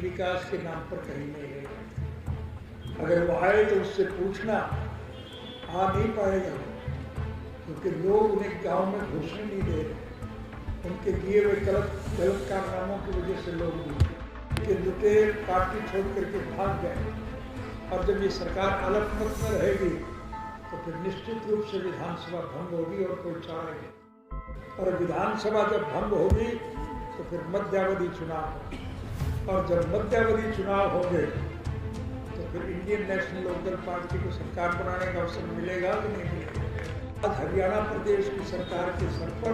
विकास के नाम पर कहीं नहीं रहेगा। अगर वो आए तो उससे पूछना, आ नहीं पाएगा, क्योंकि लोग उन्हें गांव में घुसने नहीं दे रहे। उनके किए हुए गलत कारनामों की वजह से लोग लुटेर पार्टी छोड़ करके भाग गए। और जब ये सरकार अलपमत में रहेगी तो फिर निश्चित रूप से विधानसभा भंग होगी और कोई चारा नहीं। और विधानसभा जब भंग होगी तो फिर मध्यावधि चुनाव होगा। और जब मध्यावधि चुनाव होंगे तो फिर इंडियन नेशनल लोकदल पार्टी को सरकार बनाने का अवसर मिलेगा कि नहीं मिलेगा। आज हरियाणा प्रदेश की सरकार के सर पर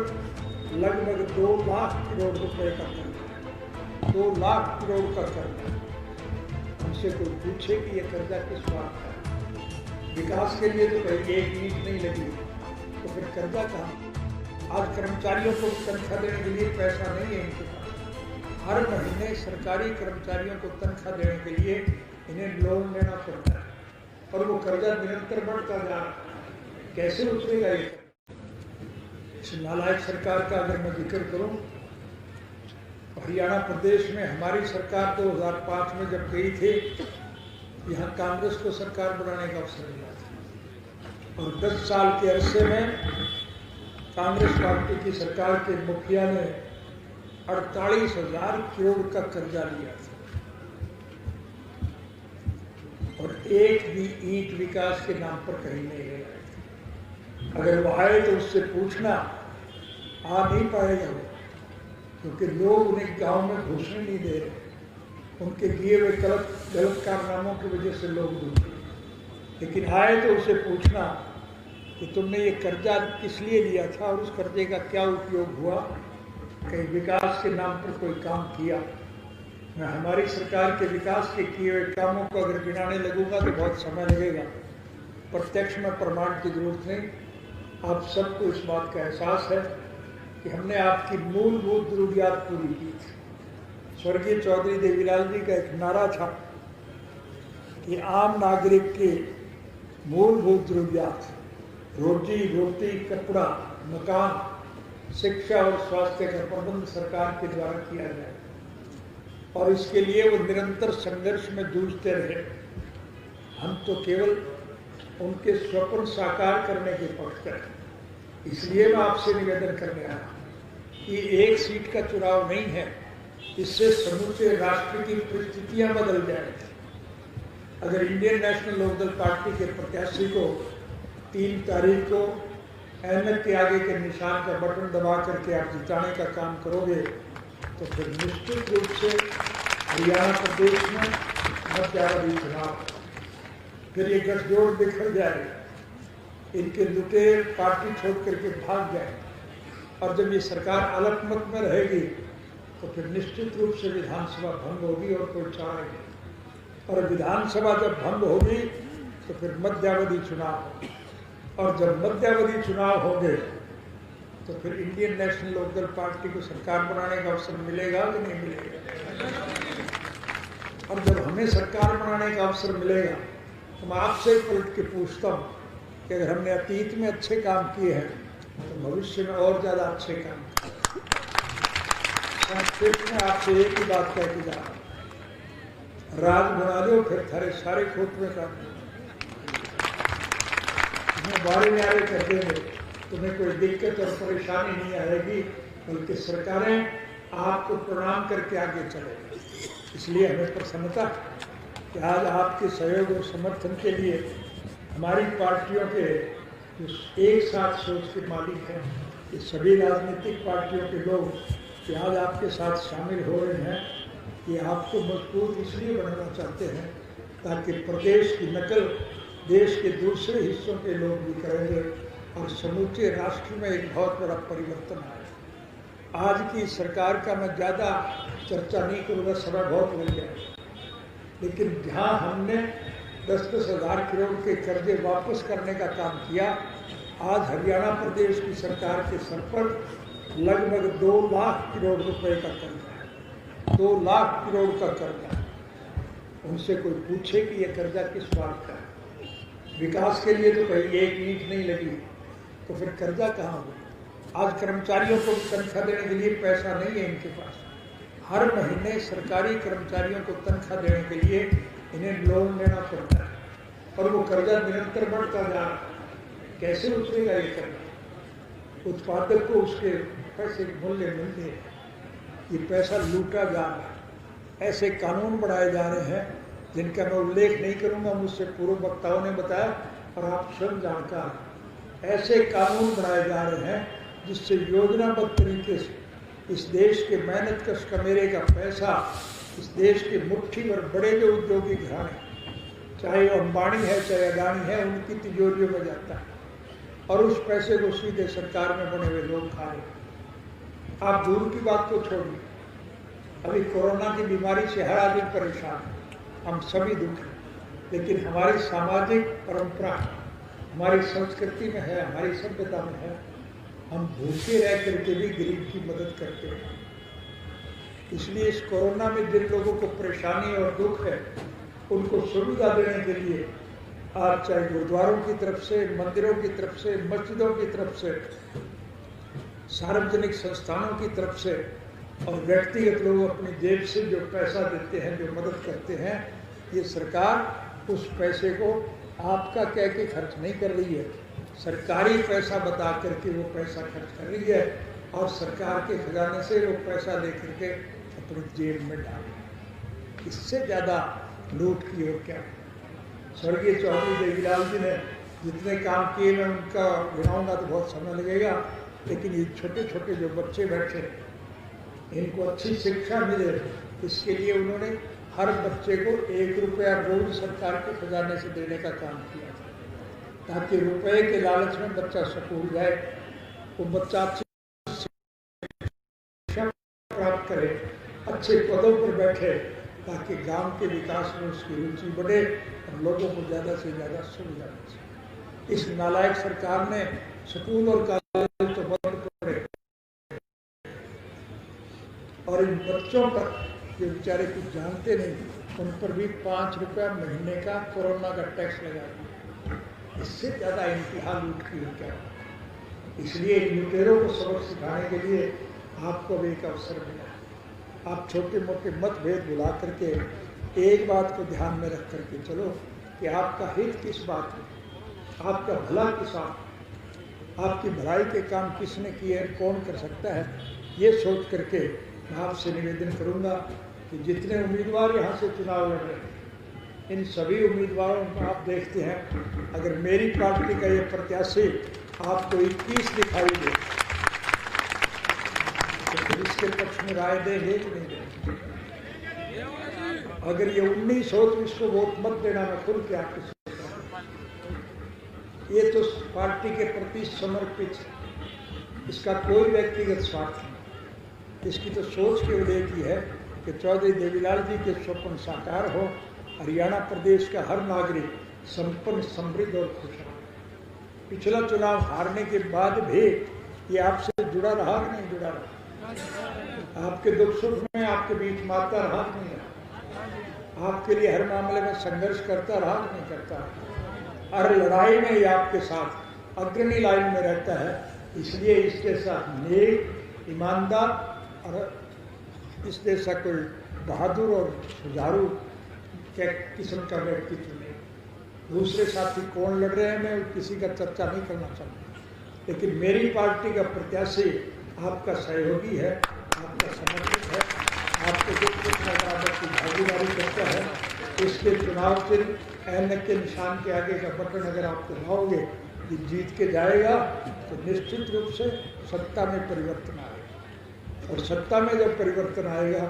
लगभग 2 लाख करोड़ रुपए का कर्जा है। 2 लाख करोड़ का कर्जा। हमसे कोई पूछे कि यह कर्जा किस बात का है? विकास के लिए तो कहीं एक ईंट नहीं लगी, तो फिर कर्जा कहाँ? आज कर्मचारियों को तनख्वाह देने के लिए पैसा नहीं है इनके पास। हर महीने सरकारी कर्मचारियों को तनख्वाह देने के लिए इन्हें लोन लेना पड़ता है और वो कर्जा निरंतर बढ़ता जा रहा है। कैसे उतरेगा ये? इस नालायक सरकार का अगर मैं जिक्र करूं, हरियाणा प्रदेश में हमारी सरकार 2005 में जब गई थी, यहाँ कांग्रेस को सरकार बनाने का अवसर मिला था और 10 साल के अरसे में कांग्रेस पार्टी की सरकार के मुखिया ने 48,000 करोड़ का कर्जा लिया था और एक भी ईंट विकास के नाम पर कहीं नहीं रहेगा। अगर वो आए तो उससे पूछना, आ नहीं पाएगा वो, क्योंकि लोग उन्हें गांव में घुसने नहीं दे रहे। उनके किए हुए गलत कारनामों की वजह से लोग दूर। लेकिन आए तो उसे पूछना कि तुमने ये कर्जा किस लिए लिया था और उस कर्जे का क्या उपयोग हुआ? कहीं विकास के नाम पर कोई काम किया? मैं हमारी सरकार के विकास के किए हुए कामों को अगर गिनाने लगूंगा तो बहुत समय लगेगा। प्रत्यक्ष में प्रमाण की जरूरत नहीं। आप सबको इस बात का एहसास है कि हमने आपकी मूलभूत जरूरियात पूरी की थी। स्वर्गीय चौधरी देवीलाल जी का एक नारा था कि आम नागरिक की मूलभूत जरूरियात, रोजी रोटी, कपड़ा, मकान, शिक्षा और स्वास्थ्य का प्रबंध सरकार के द्वारा किया जाए और इसके लिए वो निरंतर संघर्ष में जूझते रहे। हम तो केवल उनके स्वप्न साकार करने के पक्ष हैं। इसलिए मैं आपसे निवेदन करने आया कि एक सीट का चुनाव नहीं है, इससे समूचे राष्ट्र की परिस्थितियां बदल जाएंगी। अगर इंडियन नेशनल लोकदल पार्टी के प्रत्याशी को 3 तारीख को ऐनक के आगे के निशान का बटन दबा करके आप जिताने का काम करोगे तो फिर निश्चित रूप से हरियाणा प्रदेश में मध्यावधि चुनाव, फिर ये गठजोड़ बिखर जाएगा। इनके लुटेर पार्टी छोड़ करके भाग जाए और जब ये सरकार अलपमत में रहेगी तो फिर निश्चित रूप से विधानसभा भंग होगी और कोई चारा नहीं। और विधानसभा जब भंग होगी तो फिर मध्यावधि चुनाव होगी और जब मध्यावधि चुनाव होंगे तो फिर इंडियन नेशनल लोकदल पार्टी को सरकार बनाने का अवसर मिलेगा कि नहीं मिलेगा। और जब हमें सरकार बनाने का अवसर मिलेगा तो मैं आपसे पलट के पूछता हूँ कि अगर हमने अतीत में अच्छे काम किए हैं तो भविष्य में और ज़्यादा अच्छे काम सिर्फ मैं आपसे एक ही बात कह के जा रहा हूँ, राज बना लो फिर थारे सारे खोटवे काट दो। बारे में आगे कर देंगे, तुम्हें कोई दिक्कत और परेशानी नहीं आएगी, बल्कि सरकारें आपको प्रणाम करके आगे चलेंगी। इसलिए हमें प्रसन्नता कि आज आपके सहयोग और समर्थन के लिए हमारी पार्टियों के जो एक साथ सोच के मालिक हैं, ये सभी राजनीतिक पार्टियों के लोग कि आज आपके साथ शामिल हो रहे हैं, ये आपको मजबूत इसलिए बनाना चाहते हैं ताकि प्रदेश की नकल देश के दूसरे हिस्सों के लोग भी करेंगे और समूचे राष्ट्र में एक बहुत बड़ा परिवर्तन आए। आज की सरकार का मैं ज़्यादा चर्चा नहीं करूँगा, समय बहुत लग जाएगा, लेकिन जहाँ हमने 10-10 हज़ार करोड़ के कर्जे वापस करने का काम किया, आज हरियाणा प्रदेश की सरकार के सर पर लगभग 2 लाख करोड़ रुपए का कर्जा है। 2 लाख करोड़ का कर्जा। उनसे कोई पूछे कि यह कर्जा किस बात का है? विकास के लिए तो कहीं एक ईंट नहीं लगी, तो फिर कर्जा कहाँ हो? आज कर्मचारियों को तनख्वाह देने के लिए पैसा नहीं है इनके पास। हर महीने सरकारी कर्मचारियों को तनख्वाह देने के लिए इन्हें लोन लेना पड़ता है और वो कर्जा निरंतर बढ़ता जा रहा है। कैसे उतरेगा ये कर्जा? उत्पादक को उसके पैसे मूल्य मिलते हैं, ये पैसा लूटा जा रहा है। ऐसे कानून बनाए जा रहे हैं जिनका मैं उल्लेख नहीं करूंगा, मुझसे पूर्व वक्ताओं ने बताया और आप स्वयं जानकार। ऐसे कानून बनाए जा रहे हैं जिससे योजनाबद्ध तरीके से इस देश के मेहनत कश कमेरे का पैसा इस देश के मुट्ठी भर बड़े जो उद्योगी घराने, चाहे वो अंबानी है चाहे अडानी है, उनकी तिजोरियों में जाता है और उस पैसे को सीधे सरकार में बने हुए लोग खा रहे हैं। आप दूर की बात को छोड़िए, अभी कोरोना की बीमारी से हर आदमी परेशान है, हम सभी दुखी, लेकिन हमारी सामाजिक परंपरा हमारी संस्कृति में है, हमारी सभ्यता में है, हम भूखे रह करके भी गरीब की मदद करते हैं। इसलिए इस कोरोना में जिन लोगों को परेशानी और दुख है उनको सुविधा देने के लिए आज चाहे गुरुद्वारों की तरफ से, मंदिरों की तरफ से, मस्जिदों की तरफ से, सार्वजनिक संस्थानों की तरफ से और व्यक्तिगत लोग अपनी जेब से जो पैसा देते हैं, जो मदद करते हैं, ये सरकार उस पैसे को आपका कह के खर्च नहीं कर रही है, सरकारी पैसा बता करके वो पैसा खर्च कर रही है और सरकार के खजाने से वो पैसा ले करके अपनी जेब में डाल। इससे ज़्यादा लूट की और क्या? स्वर्गीय चौधरी देवीलाल जी ने जितने काम किए, मैं उनका गिनाऊंगा तो बहुत समय लगेगा, लेकिन ये छोटे छोटे जो बच्चे बैठे इनको अच्छी शिक्षा मिले, इसके लिए उन्होंने हर बच्चे को 1 रुपया रोज सरकार के खजाने से देने का काम किया ताकि रुपए के लालच में बच्चा स्कूल जाए, वो बच्चा अच्छी शिक्षा प्राप्त करे, अच्छे पदों पर बैठे, ताकि गांव के विकास में उसकी रुचि बढ़े और लोगों को ज़्यादा से ज़्यादा सुविधा मिले। इस नालायक सरकार ने स्कूल और कॉलेज तो बंद करे और इन बच्चों पर जो बेचारे कुछ जानते नहीं, उन पर भी 5 रुपया महीने का कोरोना का टैक्स लगा दिया। इससे ज़्यादा इंतहा लूट की क्या? इसलिए लुटेरों को सबक सिखाने के लिए आपको भी एक अवसर मिला। आप छोटे मोटे मतभेद भुला करके एक बात को ध्यान में रख करके चलो कि आपका हित किस बात में, आपका भला किस बात, आपकी भलाई के काम किसने किए, कौन कर सकता है, ये सोच करके मैं आपसे निवेदन करूंगा कि जितने उम्मीदवार यहाँ से चुनाव लड़ रहे हैं, इन सभी उम्मीदवारों को आप देखते हैं, अगर मेरी पार्टी का ये प्रत्याशी आपको 21 दिखाई दे तो फिर इसके पक्ष में राय देंगे कि नहीं देंगे? अगर ये 19 हो तो इसको वोट मत देना, मैं खुल के आपको, ये तो पार्टी के प्रति समर्पित, इसका कोई व्यक्तिगत स्वार्थ नहीं, इसकी तो सोच के उदय की है कि चौधरी देवीलाल जी के स्वप्न साकार हो, हरियाणा प्रदेश का हर नागरिक संपन्न, समृद्ध और खुशहाल। पिछला चुनाव हारने के बाद भी ये आपसे जुड़ा रहा कि नहीं जुड़ा रहा? आपके दुख सुख में आपके बीच माता रहा कि नहीं रहा? आपके लिए हर मामले में संघर्ष करता रहा कि नहीं करता? हर लड़ाई में ये आपके साथ अग्रणी लाइन में रहता है। इसलिए इसके साथ नेक, ईमानदार और इस जैसा कोई बहादुर और सुझारू किस्म का व्यक्तित्व नहीं। दूसरे साथी कौन लड़ रहे हैं मैं किसी का चर्चा नहीं करना चाहता, लेकिन मेरी पार्टी का प्रत्याशी आपका सहयोगी है, आपका समर्पित है, आपके दुख सुख में बराबर की भागीदारी करता है। इसके चुनाव चिन्ह ऐनक के निशान के आगे का बटन अगर आप दबाओगे कि जीत के जाएगा तो निश्चित रूप से सत्ता में परिवर्तन आएगा, और सत्ता में जब परिवर्तन आएगा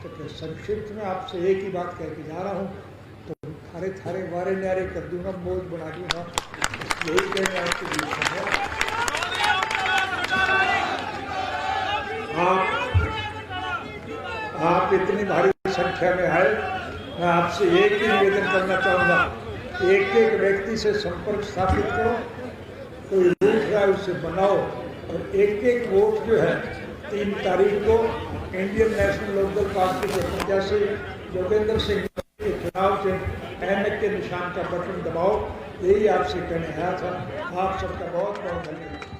तो फिर संक्षिप्त में आपसे एक ही बात कह के जा रहा हूँ, तो थारे थारे वारे न्यारे कर दूंगा, बोझ बना दूंगा। यही कहने आपके बीच है। आप इतनी भारी संख्या में आए, मैं आपसे एक ही निवेदन करना चाहूँगा, एक एक व्यक्ति से संपर्क स्थापित करो, कोई रूट है उसे बनाओ, और एक एक वोट जो है 3 तारीख को इंडियन नेशनल लोकदल पार्टी के प्रत्याशी योगेंद्र सिंह के चुनाव से ऐनक के निशान का बटन दबाओ। यही आपसे कहने आया था। आप सबका बहुत बहुत धन्यवाद।